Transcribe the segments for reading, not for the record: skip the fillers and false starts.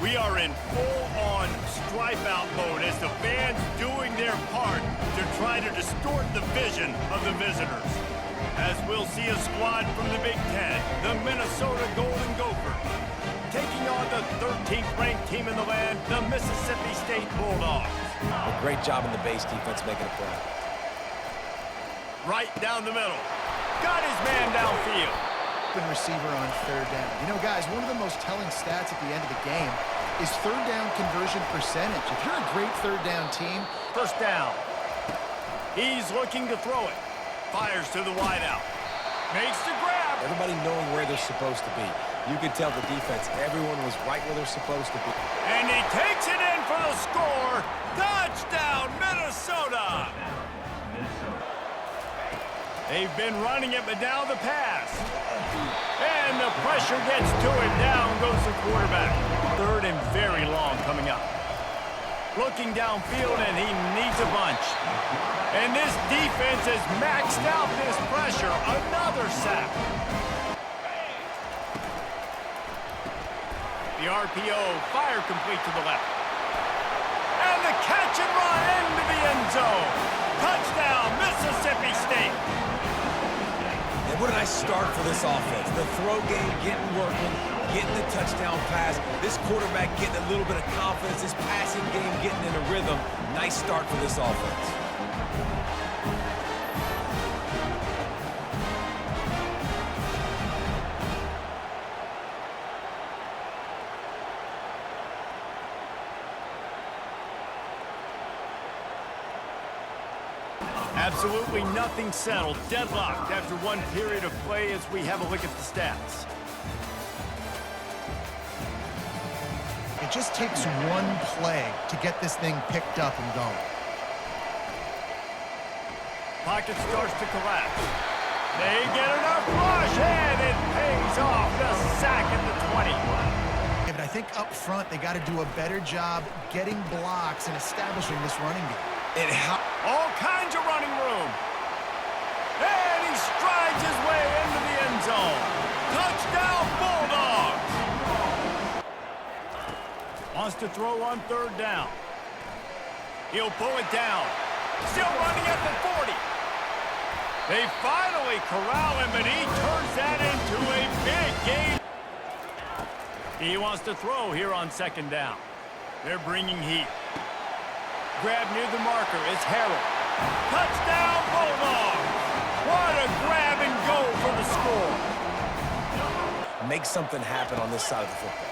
We are in full-on stripe-out mode as the fans doing their part to try to distort the vision of the visitors. As we'll see a squad from the Big Ten, the Minnesota Golden Gophers, taking on the 13th ranked team in the land, the Mississippi State Bulldogs. A great job in the base defense making a play. Right down the middle. Got his man downfield. Open receiver on third down. You know, guys, one of the most telling stats at the end of the game is third down conversion percentage. If you're a great third down team, first down. He's looking to throw it. Fires to the wideout. Makes the grab. Everybody knowing where they're supposed to be. You could tell the defense, everyone was right where they're supposed to be. And he takes it in for the score. Touchdown, Minnesota. They've been running it, but now the pass. And the pressure gets to it. Down goes the quarterback. Third and very long coming up. Looking downfield, and he needs a bunch. And this defense has maxed out this pressure. Another sack. The RPO, fire complete to the left. And the catch and run into the end zone. Touchdown, Mississippi State. And what a nice start for this offense. The throw game getting working, getting the touchdown pass. This quarterback getting a little bit of confidence. This passing game getting in a rhythm. Nice start for this offense. Absolutely nothing settled. Deadlocked after one period of play as we have a look at the stats. it just takes one play to get this thing picked up and going. Pocket starts to collapse. They get enough rush, and it pays off. The sack at the 20. But I think up front, they got to do a better job getting blocks and establishing this running game. All kinds of running room. And he strides his way into the end zone. Touchdown, Bulldogs. Wants to throw on third down. He'll pull it down. Still running at the 40. They finally corral him, and he turns that into a big gain. He wants to throw here on second down. They're bringing heat. Grab near the marker. It's Harrell. Touchdown, Bulldogs! What a grab and go for the score. Make something happen on this side of the football.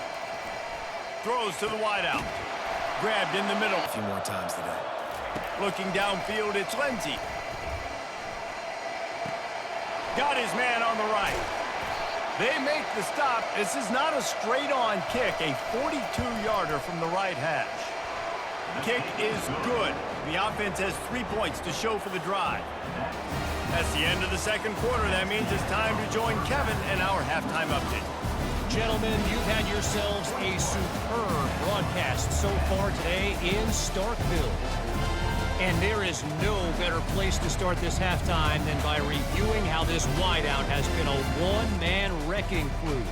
Throws to the wideout. Grabbed in the middle. A few more times today. Looking downfield, it's Lindsey. Got his man on the right. They make the stop. This is not a straight-on kick, a 42-yarder from the right hash. Kick is good. The offense has 3 points to show for the drive. That's the end of the second quarter. That means it's time to join Kevin in our halftime update. Gentlemen, you've had yourselves a superb broadcast so far today in Starkville. And there is no better place to start this halftime than by reviewing how this wideout has been a one-man wrecking crew.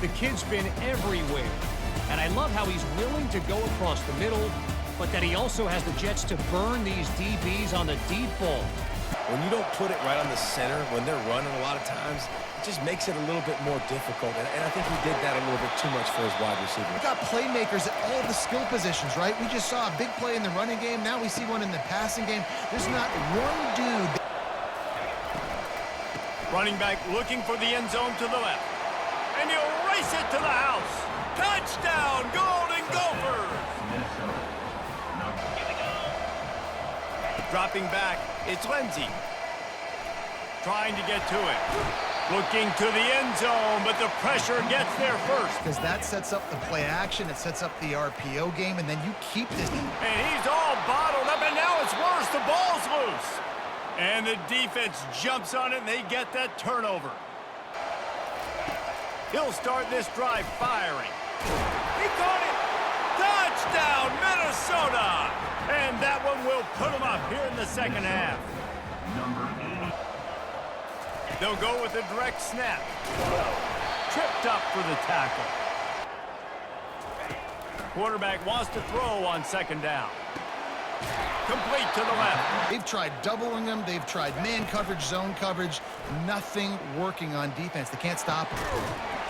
The kid's been everywhere. And I love how he's willing to go across the middle, but that he also has the jets to burn these DBs on the deep ball. When you don't put it right on the center, when they're running a lot of times, it just makes it a little bit more difficult. And I think he did that a little bit too much for his wide receiver. We've got playmakers at all the skill positions, right? We just saw a big play in the running game. Now we see one in the passing game. There's not one dude. Running back looking for the end zone to the left. And he'll race it to the house. Touchdown, Golden Gophers! Dropping back, it's Lindsey. Trying to get to it. Looking to the end zone, but the pressure gets there first. Because that sets up the play action, it sets up the RPO game, and then you keep this. And he's all bottled up, and now it's worse. The ball's loose. And the defense jumps on it, and they get that turnover. He'll start this drive firing. He caught it. Touchdown, Minnesota! And that one will put them up here in the second half. They'll go with a direct snap. Tripped up for the tackle. Quarterback wants to throw on second down. Complete to the left. They've tried doubling him. They've tried man coverage, zone coverage. Nothing working on defense. They can't stop him.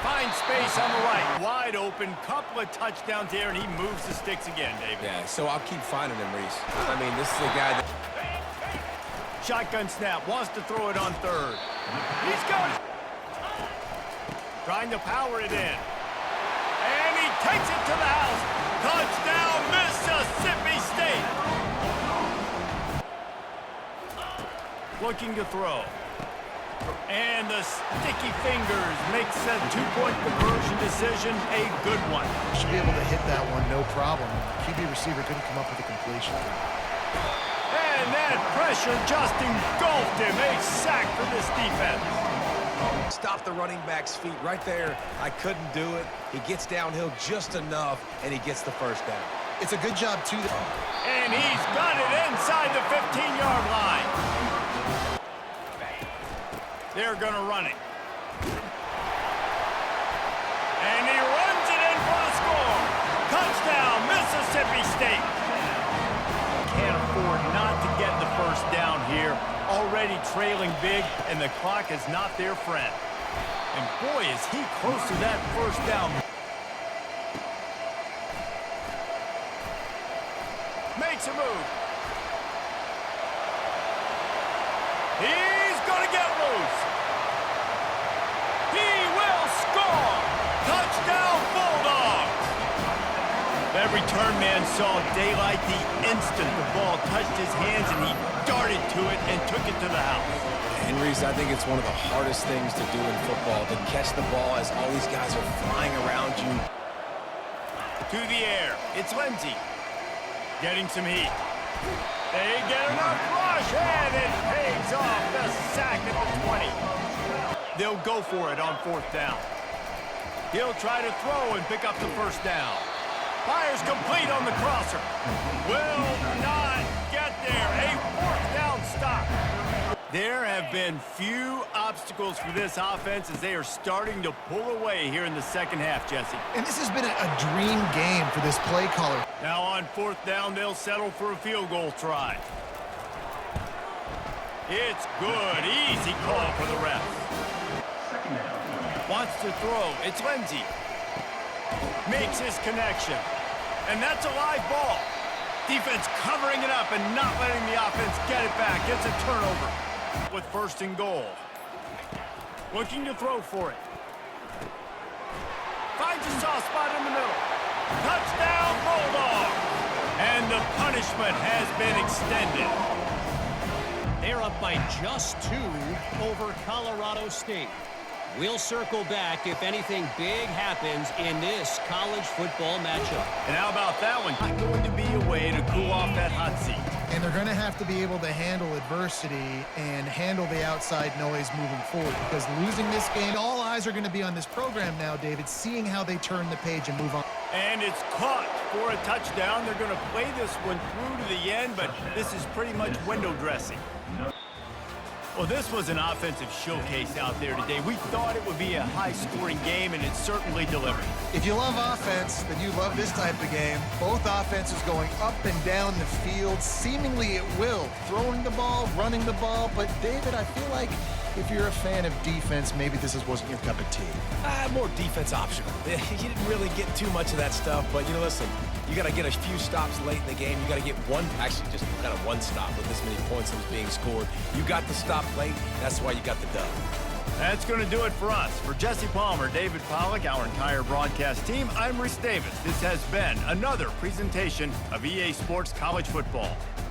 Finds space on the right. Wide open. Couple of touchdowns here, and he moves the sticks again, David. Yeah, so I'll keep finding him, Reese. I mean, this is a guy that... Shotgun snap. Wants to throw it on third. He's got it. Trying to power it in. And he takes it to the house. Touchdown, Mississippi State. Looking to throw. And the sticky fingers makes that two-point conversion decision a good one. Should be able to hit that one, no problem. QB receiver couldn't come up with a completion. And that pressure just engulfed him. A sack for this defense. Stop the running back's feet right there. I couldn't do it. He gets downhill just enough, and he gets the first down. It's a good job, too. And he's got it inside the 15-yard line. They're going to run it. And he runs it in for the score. Touchdown, Mississippi State. Can't afford not to get the first down here. Already trailing big, and the clock is not their friend. And boy, is he close to that first down. Makes a move. He's going to get loose. He will score. Touchdown, Bulldogs. That return man saw daylight the instant the ball touched his hands, and he darted to it and took it to the house. And Reese, I think it's one of the hardest things to do in football, to catch the ball as all these guys are flying around you. To the air. It's Lindsey. Getting some heat. They get enough rush, and it pays off. The sack at the 20. They'll go for it on fourth down. He'll try to throw and pick up the first down. Fires complete on the crosser. Will not get there. A fourth down stop. There have been few obstacles for this offense as they are starting to pull away here in the second half, Jesse. And this has been a dream game for this play caller. Now on fourth down, they'll settle for a field goal try. It's good. Easy call for the refs. Wants to throw. It's Lindsey. Makes his connection. And that's a live ball. Defense covering it up and not letting the offense get it back. Gets a turnover with first and goal. Looking to throw for it. Finds a soft spot in the middle. Touchdown, Bulldogs. And the punishment has been extended. They're up by just 2 over Colorado State. We'll circle back if anything big happens in this college football matchup. And how about that one? Not going to be a way to cool off that hot seat. And they're going to have to be able to handle adversity and handle the outside noise moving forward, because losing this game, all eyes are going to be on this program now, David, seeing how they turn the page and move on. And it's caught for a touchdown. They're going to play this one through to the end, but this is pretty much window dressing. Well, this was an offensive showcase out there today. We thought it would be a high-scoring game, and it certainly delivered. If you love offense, then you love this type of game. Both offenses going up and down the field, seemingly at will. Throwing the ball, running the ball. But, David, I feel like if you're a fan of defense, maybe this wasn't your cup of tea. More defense optional. You didn't really get too much of that stuff, but, listen, you got to get a few stops late in the game. You got to get actually just kind of one stop with this many points that was being scored. You got the stop late. That's why you got the dub. That's going to do it for us. For Jesse Palmer, David Pollack, our entire broadcast team, I'm Reese Davis. This has been another presentation of EA Sports College Football.